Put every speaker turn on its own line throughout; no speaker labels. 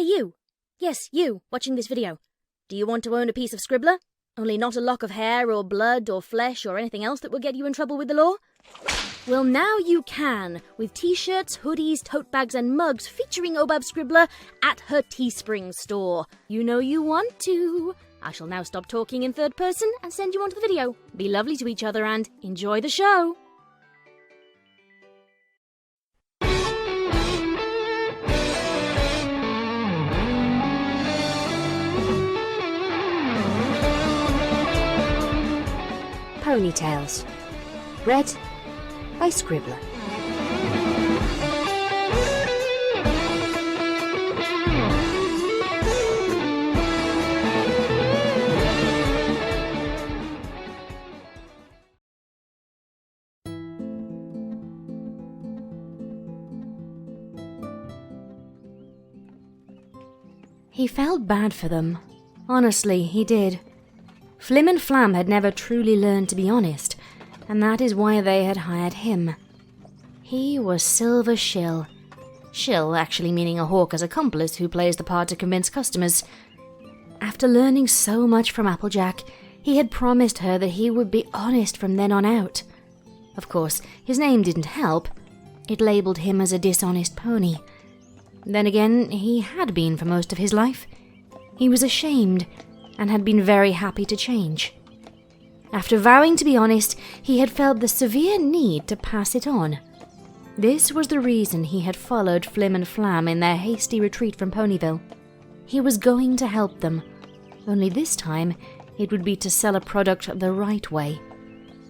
Hey you! Yes, you, watching this video. Do you want to own a piece of Scribbler? Only not a lock of hair or blood or flesh or anything else that will get you in trouble with the law? Well, now you can, with t-shirts, hoodies, tote bags and mugs featuring Obab Scribbler at her Teespring store. You know you want to. I shall now stop talking in third person and send you on to the video. Be lovely to each other and enjoy the show. Ponytails. Read by Scribbler. He felt bad for them. Honestly, he did. Flim and Flam had never truly learned to be honest, and that is why they had hired him. He was Silver Schill. Shill actually meaning a hawker's accomplice who plays the part to convince customers. After learning so much from Applejack, he had promised her that he would be honest from then on out. Of course, his name didn't help. It labelled him as a dishonest pony. Then again, he had been for most of his life. He was ashamed, and had been very happy to change. After vowing to be honest, he had felt the severe need to pass it on. This was the reason he had followed Flim and Flam in their hasty retreat from Ponyville. He was going to help them, only this time it would be to sell a product the right way.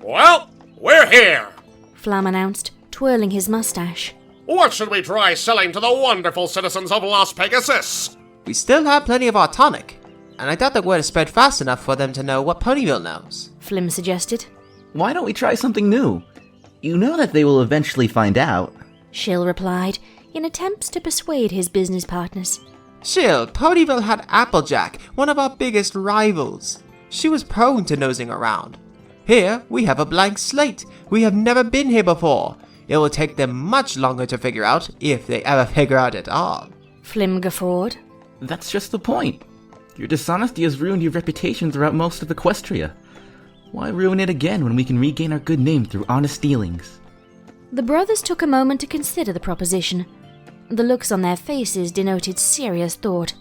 Well, we're here,
Flam announced, twirling his mustache.
What should we try selling to the wonderful citizens of Las Pegasus?
We still have plenty of our tonic, and I doubt the word is spread fast enough for them to know what Ponyville knows,
Flim suggested.
Why don't we try something new? You know that they will eventually find out.
Shill replied, in attempts to persuade his business partners.
Schill, Ponyville had Applejack, one of our biggest rivals. She was prone to nosing around. Here, we have a blank slate. We have never been here before. It will take them much longer to figure out, if they ever figure out at all.
Flim guffawed.
That's just the point. Your dishonesty has ruined your reputation throughout most of Equestria. Why ruin it again when we can regain our good name through honest dealings?
The brothers took a moment to consider the proposition. The looks on their faces denoted serious thought.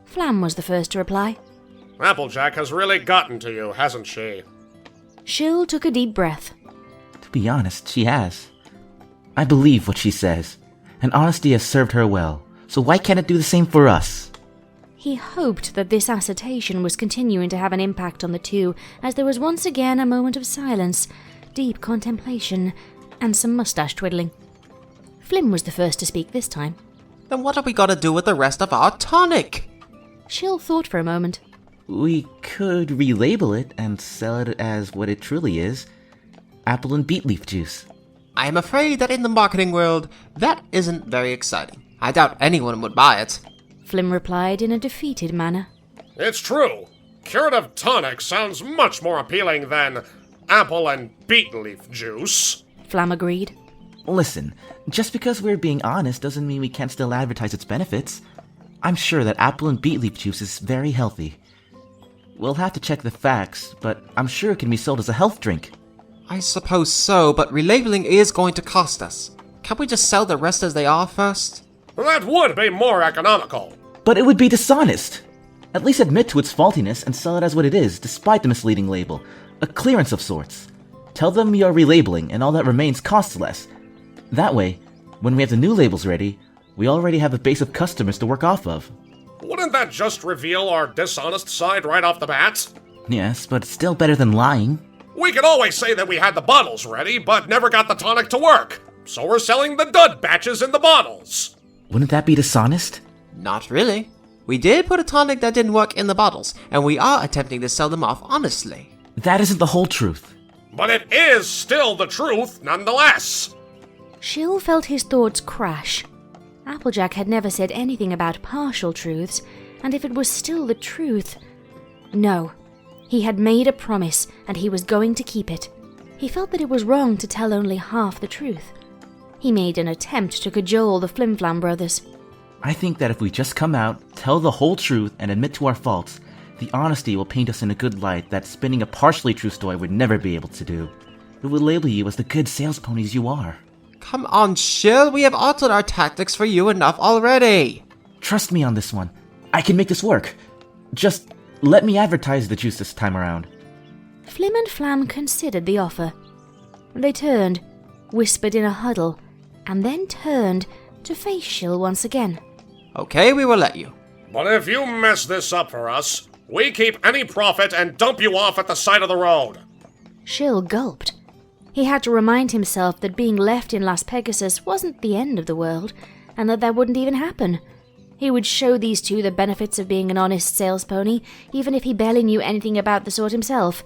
Flam was the first to reply.
Applejack has really gotten to you, hasn't she?
Shill took a deep breath.
To be honest, she has. I believe what she says, and honesty has served her well, so why can't it do the same for us?
He hoped that this assertion was continuing to have an impact on the two, as there was once again a moment of silence, deep contemplation, and some mustache twiddling. Flim was the first to speak this time.
Then what are we gonna do with the rest of our tonic?
Shill thought for a moment.
We could relabel it and sell it as what it truly is, apple and beet leaf juice.
I am afraid that in the marketing world, that isn't very exciting. I doubt anyone would buy it.
Flim replied in a defeated manner.
It's true. Curative tonic sounds much more appealing than apple and beet leaf juice.
Flam agreed.
Listen, just because we're being honest doesn't mean we can't still advertise its benefits. I'm sure that apple and beet leaf juice is very healthy. We'll have to check the facts, but I'm sure it can be sold as a health drink.
I suppose so, but relabeling is going to cost us. Can't we just sell the rest as they are first?
That would be more economical.
But it would be dishonest. At least admit to its faultiness and sell it as what it is, despite the misleading label. A clearance of sorts. Tell them we are relabeling and all that remains costs less. That way, when we have the new labels ready, we already have a base of customers to work off of.
Wouldn't that just reveal our dishonest side right off the bat?
Yes, but it's still better than lying.
We could always say that we had the bottles ready, but never got the tonic to work. So we're selling the dud batches in the bottles.
Wouldn't that be dishonest?
Not really. We did put a tonic that didn't work in the bottles, and we are attempting to sell them off honestly.
That isn't the whole truth.
But it is still the truth, nonetheless.
Shill felt his thoughts crash. Applejack had never said anything about partial truths, and if it was still the truth... No. He had made a promise, and he was going to keep it. He felt that it was wrong to tell only half the truth. He made an attempt to cajole the Flim Flam brothers.
I think that if we just come out, tell the whole truth, and admit to our faults, the honesty will paint us in a good light that spinning a partially true story would never be able to do. It will label you as the good sales ponies you are.
Come on, Shill, we have altered our tactics for you enough already.
Trust me on this one. I can make this work. Just let me advertise the juice this time around.
Flim and Flam considered the offer. They turned, whispered in a huddle, and then turned to face Shill once again.
Okay, we will let you.
But if you mess this up for us, we keep any profit and dump you off at the side of the road.
Shill gulped. He had to remind himself that being left in Las Pegasus wasn't the end of the world, and that wouldn't even happen. He would show these two the benefits of being an honest sales pony, even if he barely knew anything about the sort himself.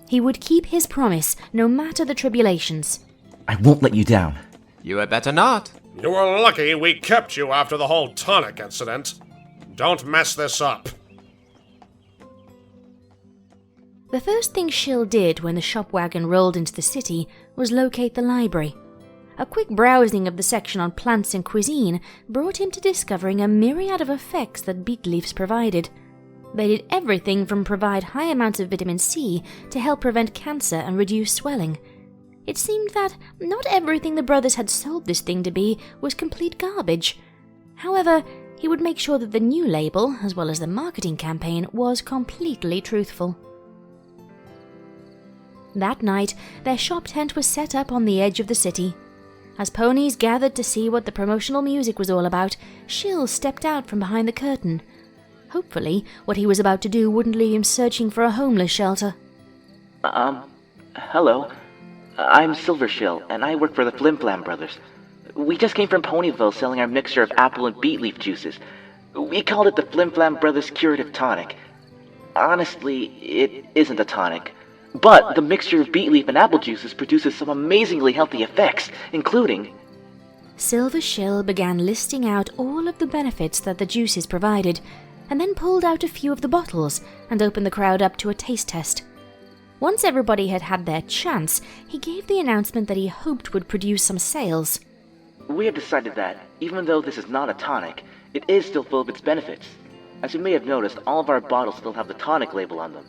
He would keep his promise, no matter the tribulations.
I won't let you down.
You had better not.
You were lucky we kept you after the whole tonic incident. Don't mess this up.
The first thing Shill did when the shop wagon rolled into the city was locate the library. A quick browsing of the section on plants and cuisine brought him to discovering a myriad of effects that beet leaves provided. They did everything from provide high amounts of vitamin C to help prevent cancer and reduce swelling. It seemed that not everything the brothers had sold this thing to be was complete garbage. However, he would make sure that the new label, as well as the marketing campaign, was completely truthful. That night, their shop tent was set up on the edge of the city. As ponies gathered to see what the promotional music was all about, Shill stepped out from behind the curtain. Hopefully, what he was about to do wouldn't leave him searching for a homeless shelter.
Hello. I'm Silver Shill, and I work for the Flim Flam brothers. We just came from Ponyville selling our mixture of apple and beet leaf juices. We called it the Flim Flam Brothers Curative Tonic. Honestly, it isn't a tonic. But the mixture of beet leaf and apple juices produces some amazingly healthy effects, including...
Silver Shill began listing out all of the benefits that the juices provided, and then pulled out a few of the bottles and opened the crowd up to a taste test. Once everybody had had their chance, he gave the announcement that he hoped would produce some sales.
We have decided that, even though this is not a tonic, it is still full of its benefits. As you may have noticed, all of our bottles still have the tonic label on them.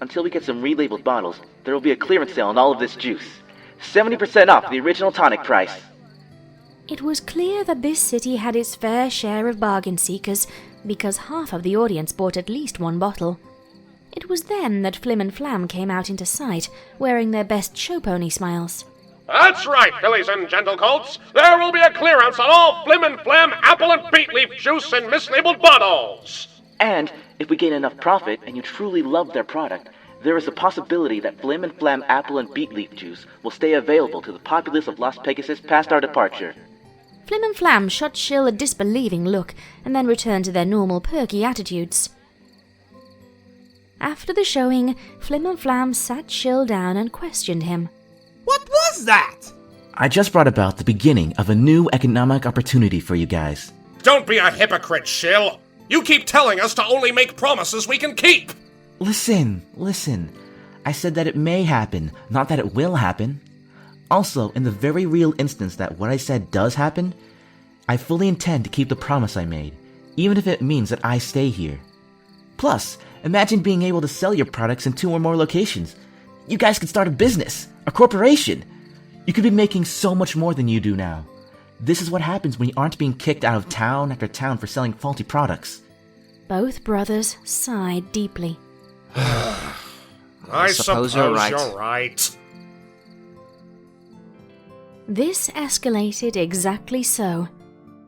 Until we get some relabeled bottles, there will be a clearance sale on all of this juice. 70% off the original tonic price.
It was clear that this city had its fair share of bargain seekers, because half of the audience bought at least one bottle. It was then that Flim and Flam came out into sight, wearing their best show pony smiles.
That's right, fillies and gentlecolts. There will be a clearance on all Flim and Flam apple and beet leaf juice in mislabeled bottles.
And if we gain enough profit and you truly love their product, there is a possibility that Flim and Flam apple and beet leaf juice will stay available to the populace of Las Pegasus past our departure.
Flim and Flam shot Shill a disbelieving look, and then returned to their normal perky attitudes. After the showing, Flim and Flam sat Shill down and questioned him.
What was that?
I just brought about the beginning of a new economic opportunity for you guys.
Don't be a hypocrite, Shill. You keep telling us to only make promises we can keep.
Listen. I said that it may happen, not that it will happen. Also, in the very real instance that what I said does happen, I fully intend to keep the promise I made, even if it means that I stay here. Plus, imagine being able to sell your products in 2 or more locations. You guys could start a business, a corporation. You could be making so much more than you do now. This is what happens when you aren't being kicked out of town after town for selling faulty products.
Both brothers sighed deeply.
I suppose
you're right.
You're right.
This escalated exactly so.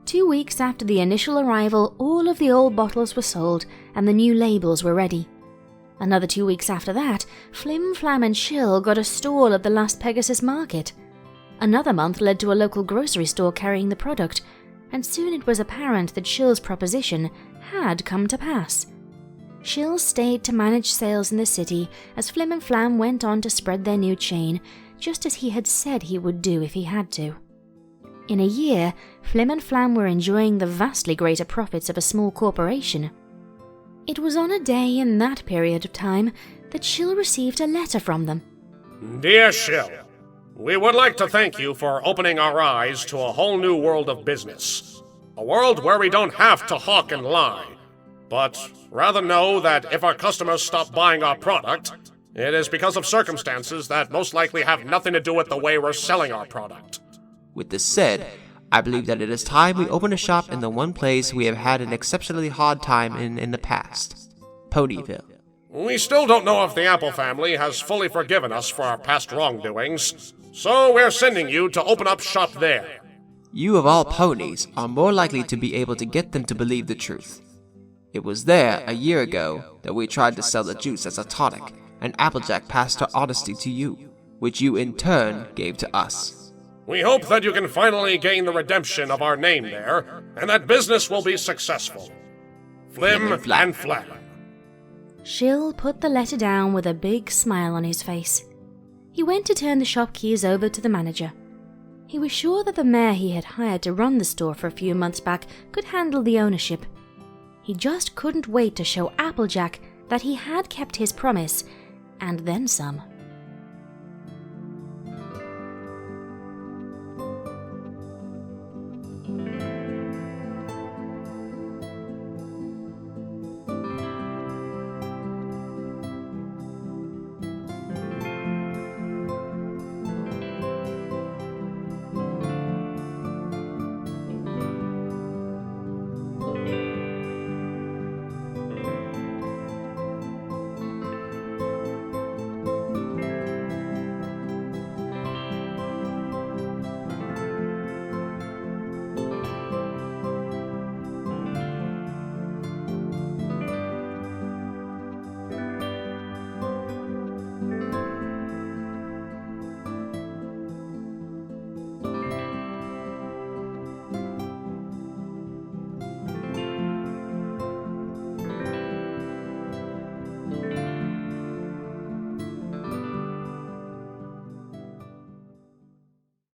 2 weeks after the initial arrival, all of the old bottles were sold and the new labels were ready. Another 2 weeks after that, Flim, Flam and Shill got a stall at the Las Pegasus market. Another month led to a local grocery store carrying the product, and soon it was apparent that Shill's proposition had come to pass. Shill stayed to manage sales in the city as Flim and Flam went on to spread their new chain, just as he had said he would do if he had to. In a year, Flim and Flam were enjoying the vastly greater profits of a small corporation. It was on a day in that period of time that Shill received a letter from them.
Dear Shill, we would like to thank you for opening our eyes to a whole new world of business. A world where we don't have to hawk and lie, but rather know that if our customers stop buying our product, it is because of circumstances that most likely have nothing to do with the way we're selling our product.
With this said, I believe that it is time we open a shop in the one place we have had an exceptionally hard time in the past, Ponyville.
We still don't know if the Apple family has fully forgiven us for our past wrongdoings, so we're sending you to open up shop there.
You of all ponies are more likely to be able to get them to believe the truth. It was there a year ago that we tried to sell the juice as a tonic, and Applejack passed her honesty to you, which you in turn gave to us.
We hope that you can finally gain the redemption of our name there, and that business will be successful. Flim and Flam.
Shill put the letter down with a big smile on his face. He went to turn the shop keys over to the manager. He was sure that the mayor he had hired to run the store for a few months back could handle the ownership. He just couldn't wait to show Applejack that he had kept his promise, and then some.